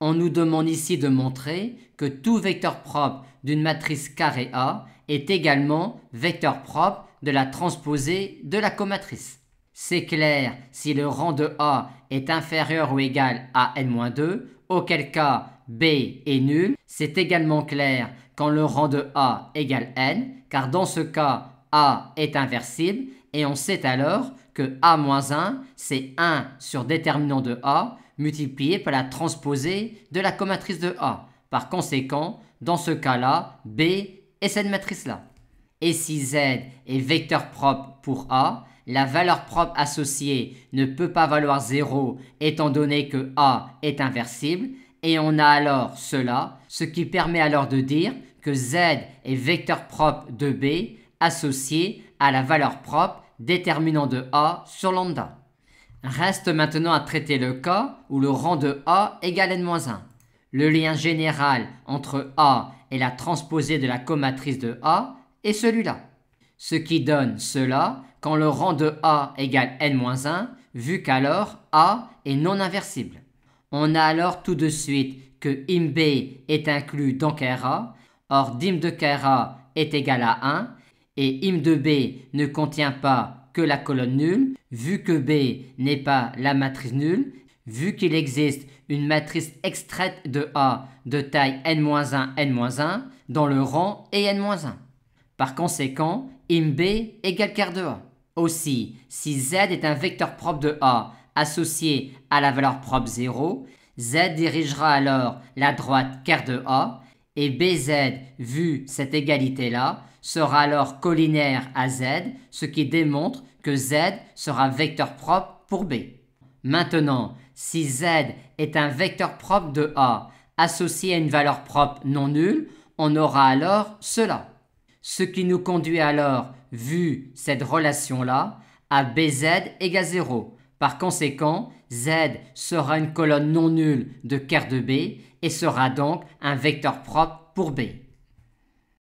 On nous demande ici de montrer que tout vecteur propre d'une matrice carré A est également vecteur propre de la transposée de la comatrice. C'est clair si le rang de A est inférieur ou égal à n-2, auquel cas B est nul. C'est également clair quand le rang de A égale n, car dans ce cas, A est inversible et on sait alors que A-1 c'est 1 sur déterminant de A multiplié par la transposée de la comatrice de A. Par conséquent, dans ce cas-là, B est cette matrice-là. Et si Z est vecteur propre pour A, la valeur propre associée ne peut pas valoir 0 étant donné que A est inversible, et on a alors cela, ce qui permet alors de dire que Z est vecteur propre de B associé à la valeur propre déterminant de A sur lambda. Reste maintenant à traiter le cas où le rang de A égale n-1. Le lien général entre A et la transposée de la comatrice de A est celui-là. Ce qui donne cela quand le rang de A égale n-1, vu qu'alors A est non inversible. On a alors tout de suite que im B est inclus dans ker A, or dim de ker A est égal à 1, et im de B ne contient pas que la colonne nulle, vu que B n'est pas la matrice nulle, vu qu'il existe une matrice extraite de A de taille n-1, n-1, dont le rang est n-1. Par conséquent, im B égale ker de A. Aussi, si Z est un vecteur propre de A associé à la valeur propre 0, Z dirigera alors la droite ker de A, et BZ, vu cette égalité-là, sera alors collinaire à Z, ce qui démontre que Z sera vecteur propre pour B. Maintenant, si Z est un vecteur propre de A associé à une valeur propre non nulle, on aura alors cela. Ce qui nous conduit alors, vu cette relation-là, à BZ égale 0. Par conséquent, Z sera une colonne non nulle de ker de B et sera donc un vecteur propre pour B.